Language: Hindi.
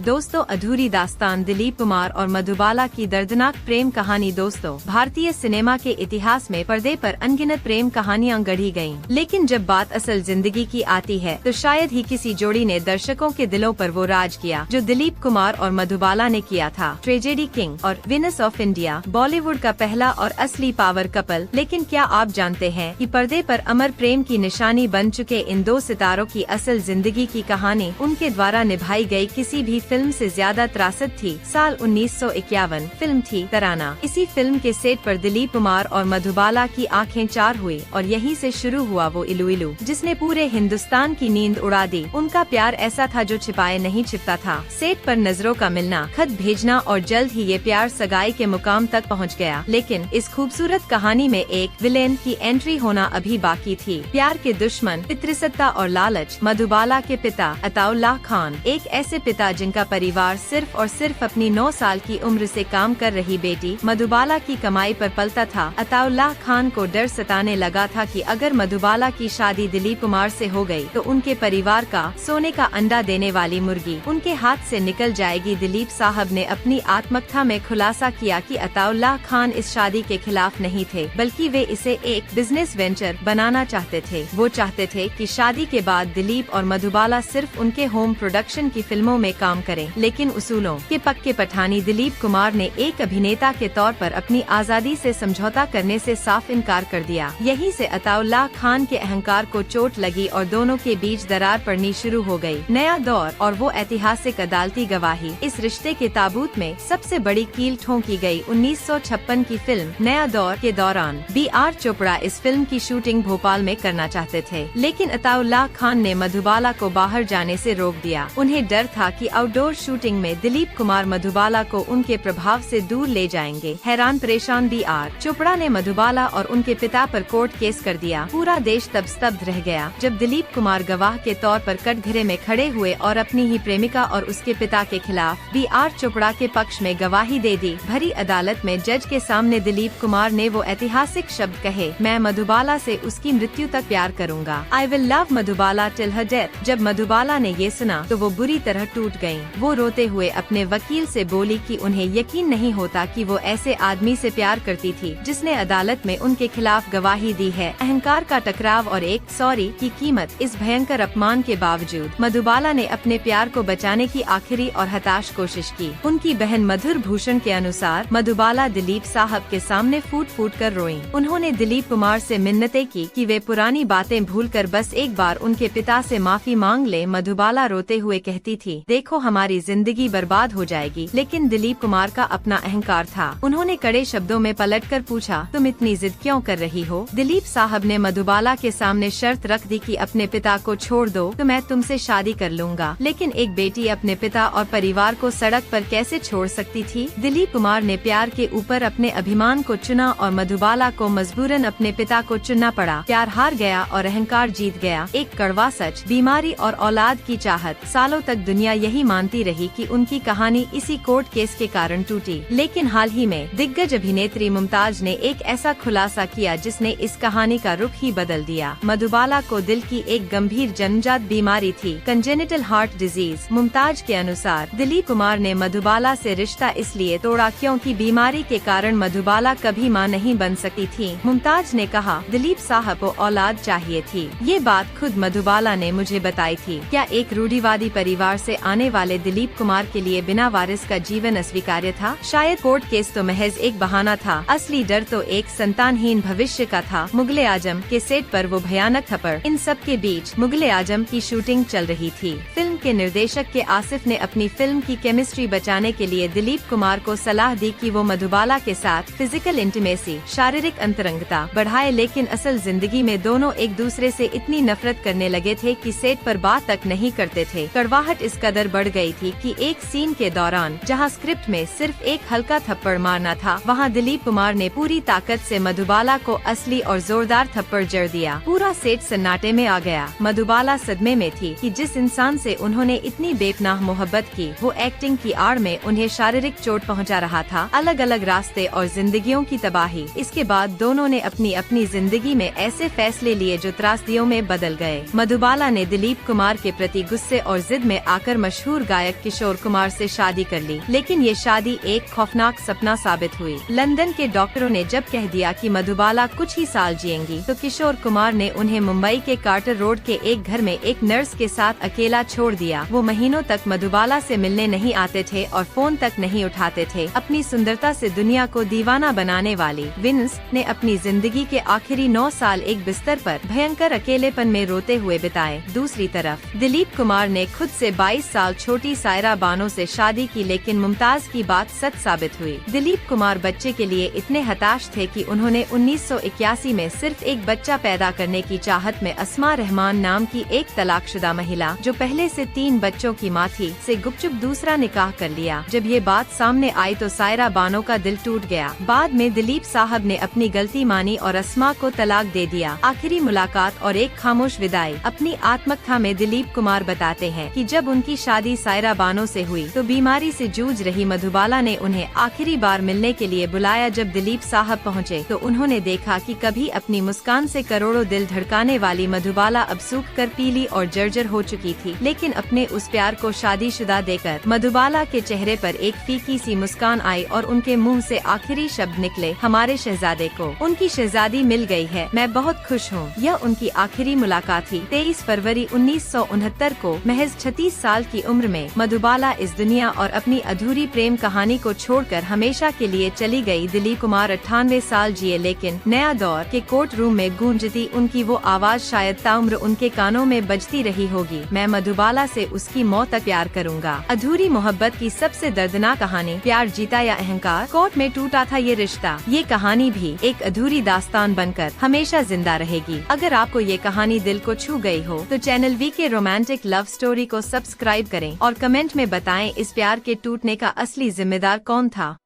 दोस्तों, अधूरी दास्तान, दिलीप कुमार और मधुबाला की दर्दनाक प्रेम कहानी। दोस्तों, भारतीय सिनेमा के इतिहास में पर्दे पर अनगिनत प्रेम कहानियां गढ़ी गयीं, लेकिन जब बात असल जिंदगी की आती है तो शायद ही किसी जोड़ी ने दर्शकों के दिलों पर वो राज किया जो दिलीप कुमार और मधुबाला ने किया था। ट्रेजेडी किंग और विनस ऑफ इंडिया, बॉलीवुड का पहला और असली पावर कपल। लेकिन क्या आप जानते हैं कि पर्दे पर अमर प्रेम की निशानी बन चुके इन दो सितारों की असल जिंदगी की कहानी उनके द्वारा निभाई गई किसी भी फिल्म से ज्यादा त्रासद थी। साल 1951 फिल्म थी तराना। इसी फिल्म के सेट पर दिलीप कुमार और मधुबाला की आंखें चार हुई और यहीं से शुरू हुआ वो इलू इलू जिसने पूरे हिंदुस्तान की नींद उड़ा दी। उनका प्यार ऐसा था जो छिपाए नहीं छिपता था। सेट पर नजरों का मिलना, खत भेजना और जल्द ही ये प्यार सगाई के मुकाम तक पहुंच गया। लेकिन इस खूबसूरत कहानी में एक विलेन की एंट्री होना अभी बाकी थी। प्यार के दुश्मन, पितृसत्ता और लालच। मधुबाला के पिता अताउल्लाह खान एक ऐसे पिता जिनका परिवार सिर्फ और सिर्फ अपनी 9 साल की उम्र से काम कर रही बेटी मधुबाला की कमाई पर पलता था। अताउल्लाह खान को डर सताने लगा था कि अगर मधुबाला की शादी दिलीप कुमार से हो गई तो उनके परिवार का सोने का अंडा देने वाली मुर्गी उनके हाथ से निकल जाएगी। दिलीप साहब ने अपनी आत्मकथा में खुलासा किया कि अताउल्लाह खान इस शादी के खिलाफ नहीं थे, बल्कि वे इसे एक बिजनेस वेंचर बनाना चाहते थे। वो चाहते थे कि शादी के बाद दिलीप और मधुबाला सिर्फ उनके होम प्रोडक्शन की फिल्मों में काम करें। लेकिन उसूलों के पक्के पठानी दिलीप कुमार ने एक अभिनेता के तौर पर अपनी आजादी से समझौता करने से साफ इनकार कर दिया। यहीं से अताउल्लाह खान के अहंकार को चोट लगी और दोनों के बीच दरार पड़नी शुरू हो गई। नया दौर और वो ऐतिहासिक अदालती गवाही। इस रिश्ते के ताबूत में सबसे बड़ी कील ठोंकी गई 1956 की फिल्म नया दौर के दौरान। B.R. चोपड़ा इस फिल्म की शूटिंग भोपाल में करना चाहते थे, लेकिन अताउल्लाह खान ने मधुबाला को बाहर जाने से रोक दिया। उन्हें डर था कि आउटडोर शूटिंग में दिलीप कुमार मधुबाला को उनके प्रभाव से दूर ले जाएंगे। हैरान परेशान B.R. चोपड़ा ने मधुबाला और उनके पिता पर कोर्ट केस कर दिया। पूरा देश तब स्तब्ध रह गया जब दिलीप कुमार गवाह के तौर पर कटघरे में खड़े हुए और अपनी ही प्रेमिका और उसके पिता के खिलाफ B.R. चोपड़ा के पक्ष में गवाही दे दी। भरी अदालत में जज के सामने दिलीप कुमार ने वो ऐतिहासिक शब्द कहे, मैं मधुबाला से उसकी मृत्यु तक प्यार करूंगा। I will love Madhubala till her death. जब मधुबाला ने ये सुना तो वो बुरी तरह टूट गयीं। वो रोते हुए अपने वकील से बोली कि उन्हें यकीन नहीं होता कि वो ऐसे आदमी से प्यार करती थी जिसने अदालत में उनके खिलाफ गवाही दी है। अहंकार का टकराव और एक सॉरी की कीमत। इस भयंकर अपमान के बावजूद मधुबाला ने अपने प्यार को बचाने की आखिरी और हताश कोशिश की। उनकी बहन मधुर भूषण के अनुसार मधुबाला दिलीप साहब के सामने फूट फूट कर रोईं। उन्होंने दिलीप कुमार से मिन्नतें की कि वे पुरानी बातें भूलकर बस एक बार उनके पिता से माफी मांग ले। मधुबाला रोते हुए कहती थी, देखो हमारी जिंदगी बर्बाद हो जाएगी। लेकिन दिलीप कुमार का अपना अहंकार था। उन्होंने कड़े शब्दों में पलटकर पूछा, तुम इतनी जिद क्यों कर रही हो? दिलीप साहब ने मधुबाला के सामने शर्त रख दी कि अपने पिता को छोड़ दो तो मैं तुमसे शादी कर लूंगा। लेकिन एक बेटी अपने पिता और परिवार को सड़क पर कैसे छोड़ सकती थी? दिलीप कुमार ने प्यार के ऊपर अपने अभिमान को चुना और मधुबाला को मजबूरन अपने पिता को चुनना पड़ा। प्यार हार गया और अहंकार जीत गया। एक कड़वा सच, बीमारी और औलाद की चाहत। सालों तक दुनिया यही मानती रही कि उनकी कहानी इसी कोर्ट केस के कारण टूटी। लेकिन हाल ही में दिग्गज अभिनेत्री मुमताज ने एक ऐसा खुलासा किया जिसने इस कहानी का रुख ही बदल दिया। मधुबाला को दिल की एक गंभीर जन्मजात बीमारी थी, कंजेनिटल हार्ट डिजीज। मुमताज के अनुसार दिलीप कुमार ने मधुबाला से रिश्ता इसलिए तोड़ा क्योंकि बीमारी के कारण मधुबाला कभी मां नहीं बन सकती थी। मुमताज ने कहा, दिलीप साहब को औलाद चाहिए थी। ये बात खुद मधुबाला ने मुझे बताई थी। क्या एक रूढ़िवादी परिवार से आने वाले दिलीप कुमार के लिए बिना वारिस का जीवन अस्वीकार्य था? शायद कोर्ट केस तो महज एक बहाना था। असली डर तो एक संतानहीन भविष्य का था। मुगले आजम के सेट पर वो भयानक थप्पड़। इन सब के बीच मुगले आजम की शूटिंग चल रही थी। फिल्म के निर्देशक के आसिफ ने अपनी फिल्म की केमिस्ट्री बचाने के लिए दिलीप कुमार को सलाह दी कि वो मधुबाला के साथ फिजिकल इंटीमेसी, शारीरिक अंतरंगता बढ़ाए। लेकिन असल जिंदगी में दोनों एक दूसरे से इतनी नफरत करने लगे थे कि सेट पर बात तक नहीं करते थे। कड़वाहट इस कदर बढ़ गई थी कि एक सीन के दौरान जहां स्क्रिप्ट में सिर्फ एक हल्का थप्पड़ मारना था, वहां दिलीप कुमार ने पूरी ताकत से मधुबाला को असली और जोरदार थप्पड़ जड़ दिया। पूरा सेट सन्नाटे में आ गया। मधुबाला सदमे में थी कि जिस इंसान से उन्होंने इतनी बेपनाह मोहब्बत की वो एक्टिंग की आड़ में उन्हें शारीरिक चोट पहुंचा रहा था। अलग अलग रास्ते और जिंदगियों की तबाही। इसके बाद दोनों ने अपनी अपनी जिंदगी में ऐसे फैसले लिए जो त्रासदियों में बदल गए। मधुबाला ने दिलीप कुमार के प्रति गुस्से और जिद में आकर मशहूर गायक किशोर कुमार से शादी कर ली, लेकिन ये शादी एक खौफनाक सपना साबित हुई। लंदन के डॉक्टरों ने जब कह दिया कि मधुबाला कुछ ही साल जिएंगी, तो किशोर कुमार ने उन्हें मुंबई के कार्टर रोड के एक घर में एक नर्स के साथ अकेला छोड़ दिया। वो महीनों तक मधुबाला से मिलने नहीं आते थे और फोन तक नहीं उठाते थे। अपनी सुंदरता से दुनिया को दीवाना बनाने वाली विंस ने अपनी जिंदगी के आखिरी 9 साल एक बिस्तर पर भयंकर अकेलेपन में रोते हुए बिताए। दूसरी तरफ दिलीप कुमार ने खुद से 22 साल छोटी सायरा बानो से शादी की, लेकिन मुमताज की बात सच साबित हुई। दिलीप कुमार बच्चे के लिए इतने हताश थे कि उन्होंने 1981 में सिर्फ एक बच्चा पैदा करने की चाहत में अस्मा रहमान नाम की एक तलाकशुदा महिला, जो पहले से 3 बच्चों की मां थी, से गुपचुप दूसरा निकाह कर लिया। जब ये बात सामने आई तो सायरा बानो का दिल टूट गया। बाद में दिलीप साहब ने अपनी गलती मानी और अस्मा को तलाक दे दिया। आखिरी मुलाकात और एक खामोश विदाई। अपनी आत्मकथा में दिलीप कुमार बताते हैं कि जब उनकी शादी सायरा बानो से हुई तो बीमारी से जूझ रही मधुबाला ने उन्हें आखिरी बार मिलने के लिए बुलाया। जब दिलीप साहब पहुँचे तो उन्होंने देखा कि कभी अपनी मुस्कान से करोड़ों दिल धड़काने वाली मधुबाला अब सूख कर पीली और जर्जर हो चुकी थी। लेकिन अपने उस प्यार को शादीशुदा देकर मधुबाला के चेहरे पर एक फीकी सी मुस्कान आई और उनके मुंह से आखिरी शब्द निकले, हमारे शहजादे को उनकी शहजादी मिल गई है, मैं बहुत खुश हूँ। यह उनकी आखिरी मुलाकात थी। 23 फरवरी 1969 को महज 36 साल की उम्र में मधुबाला इस दुनिया और अपनी अधूरी प्रेम कहानी को छोड़कर हमेशा के लिए चली गई। दिलीप कुमार 98 साल जिए, लेकिन नया दौर के कोर्ट रूम में गूंजती उनकी वो आवाज शायद ताउम्र उनके कानों में बजती रही होगी, मैं मधुबाला से उसकी मौत तक प्यार करूंगा। अधूरी मोहब्बत की सबसे दर्दनाक कहानी, प्यार जीता या अहंकार, कोर्ट में टूटा था ये रिश्ता। ये कहानी भी एक अधूरी दास्तान बनकर हमेशा जिंदा रहेगी। अगर आपको ये कहानी दिल को छू गई हो तो channel VK romantic love story को सब्सक्राइब करें और कमेंट में बताएं इस प्यार के टूटने का असली जिम्मेदार कौन था।